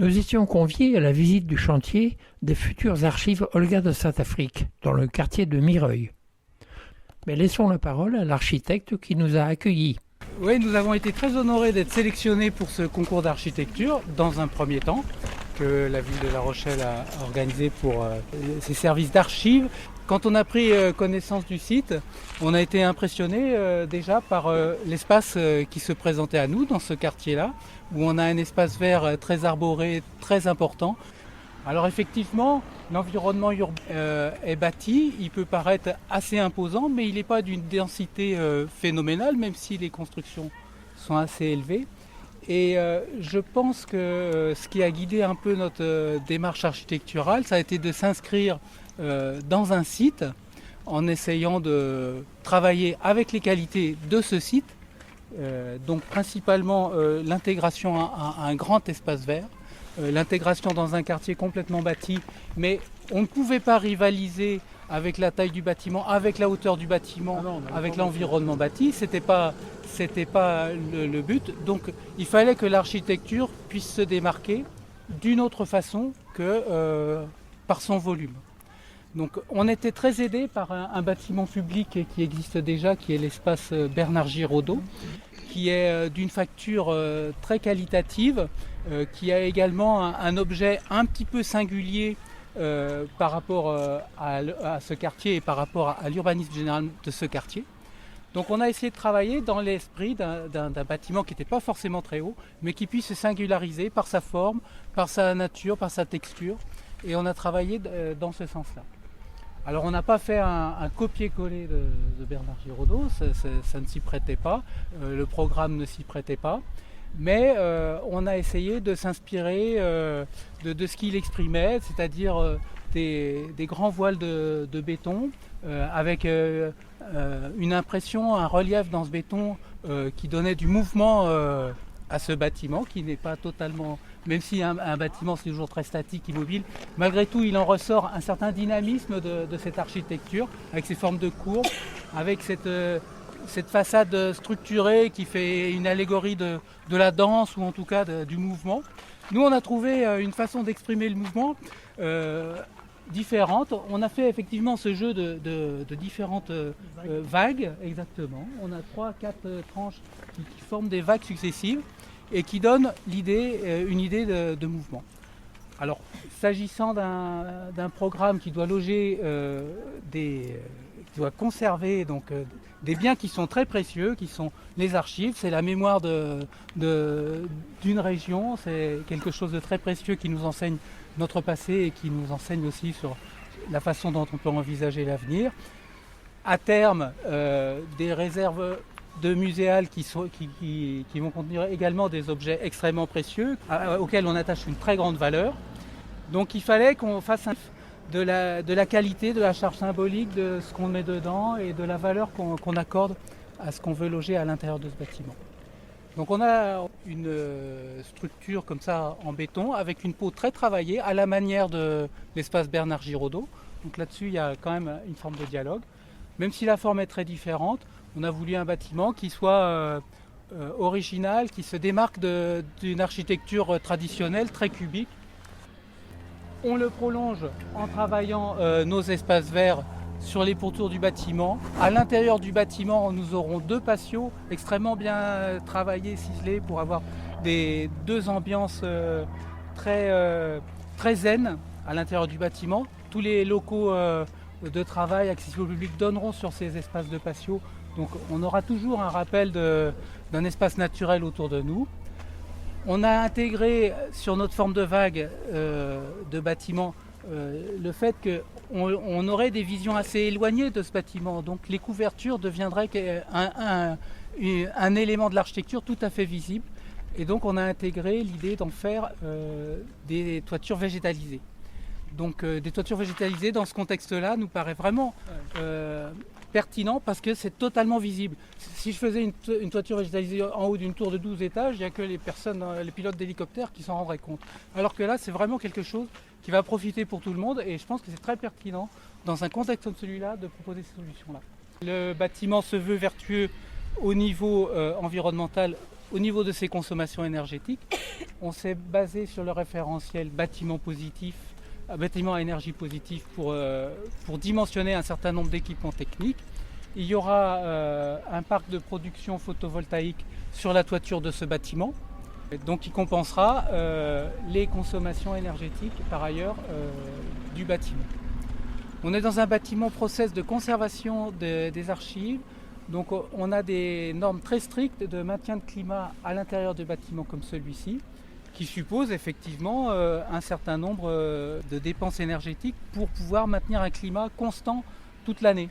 Nous étions conviés à la visite du chantier des futures archives Olga de Saint-Affrique, dans le quartier de Mireuil. Mais laissons la parole à l'architecte qui nous a accueillis. Oui, nous avons été très honorés d'être sélectionnés pour ce concours d'architecture, dans un premier temps, que la ville de La Rochelle a organisé pour ses services d'archives. Quand on a pris connaissance du site, on a été impressionné déjà par l'espace qui se présentait à nous dans ce quartier-là, où on a un espace vert très arboré, très important. Alors effectivement, l'environnement urbain est bâti, il peut paraître assez imposant, mais il n'est pas d'une densité phénoménale, même si les constructions sont assez élevées. Et je pense que ce qui a guidé un peu notre démarche architecturale, ça a été de s'inscrire dans un site en essayant de travailler avec les qualités de ce site, donc principalement l'intégration à un grand espace vert, l'intégration dans un quartier complètement bâti, mais on ne pouvait pas rivaliser avec la taille du bâtiment, avec la hauteur du bâtiment, avec l'environnement bâti, c'était pas le but. Donc il fallait que l'architecture puisse se démarquer d'une autre façon que par son volume. Donc on était très aidé par un bâtiment public qui existe déjà, qui est l'espace Bernard Giraudot, qui est d'une facture très qualitative, qui a également un objet un petit peu singulier par rapport à ce quartier et par rapport à l'urbanisme général de ce quartier. Donc on a essayé de travailler dans l'esprit d'un bâtiment qui n'était pas forcément très haut, mais qui puisse se singulariser par sa forme, par sa nature, par sa texture. Et on a travaillé dans ce sens-là. Alors on n'a pas fait un copier-coller de Bernard Giraudot, ça ne s'y prêtait pas, le programme ne s'y prêtait pas, mais on a essayé de s'inspirer de ce qu'il exprimait, c'est-à-dire des grands voiles de béton, avec une impression, un relief dans ce béton qui donnait du mouvement à ce bâtiment, qui n'est pas totalement... Même si un bâtiment c'est toujours très statique, immobile, malgré tout il en ressort un certain dynamisme de cette architecture, avec ses formes de courbes, avec cette façade structurée qui fait une allégorie de la danse ou en tout cas du mouvement. Nous on a trouvé une façon d'exprimer le mouvement différente. On a fait effectivement ce jeu de différentes vagues, exactement. On a 3-4 tranches qui forment des vagues successives et qui donne une idée de mouvement. Alors, s'agissant d'un programme qui doit loger qui doit conserver des biens qui sont très précieux, qui sont les archives, c'est la mémoire d'une région, c'est quelque chose de très précieux qui nous enseigne notre passé et qui nous enseigne aussi sur la façon dont on peut envisager l'avenir. À terme, des réserves de muséales qui vont contenir également des objets extrêmement précieux auxquels on attache une très grande valeur. Donc il fallait qu'on fasse de la qualité, de la charge symbolique, de ce qu'on met dedans et de la valeur qu'on accorde à ce qu'on veut loger à l'intérieur de ce bâtiment. Donc on a une structure comme ça en béton avec une peau très travaillée à la manière de l'espace Bernard Giraudot. Donc là-dessus il y a quand même une forme de dialogue. Même si la forme est très différente, on a voulu un bâtiment qui soit original, qui se démarque d'une architecture traditionnelle, très cubique. On le prolonge en travaillant nos espaces verts sur les pourtours du bâtiment. À l'intérieur du bâtiment, nous aurons 2 patios extrêmement bien travaillés, ciselés, pour avoir deux ambiances très zen à l'intérieur du bâtiment. Tous les locaux de travail accessibles au public donneront sur ces espaces de patio. Donc on aura toujours un rappel d'un espace naturel autour de nous. On a intégré sur notre forme de vague de bâtiment le fait qu'on aurait des visions assez éloignées de ce bâtiment. Donc les couvertures deviendraient un élément de l'architecture tout à fait visible. Et donc on a intégré l'idée d'en faire des toitures végétalisées. Donc des toitures végétalisées dans ce contexte-là nous paraît vraiment pertinent parce que c'est totalement visible. Si je faisais une toiture végétalisée en haut d'une tour de 12 étages, il n'y a que les pilotes d'hélicoptères qui s'en rendraient compte. Alors que là, c'est vraiment quelque chose qui va profiter pour tout le monde et je pense que c'est très pertinent dans un contexte comme celui-là de proposer ces solutions-là. Le bâtiment se veut vertueux au niveau environnemental, au niveau de ses consommations énergétiques On s'est basé sur le référentiel bâtiment positif, bâtiment à énergie positive pour dimensionner un certain nombre d'équipements techniques. Il y aura un parc de production photovoltaïque sur la toiture de ce bâtiment, donc qui compensera les consommations énergétiques par ailleurs du bâtiment. On est dans un bâtiment process de conservation des archives, donc on a des normes très strictes de maintien de climat à l'intérieur du bâtiment comme celui-ci, qui suppose effectivement un certain nombre de dépenses énergétiques pour pouvoir maintenir un climat constant toute l'année.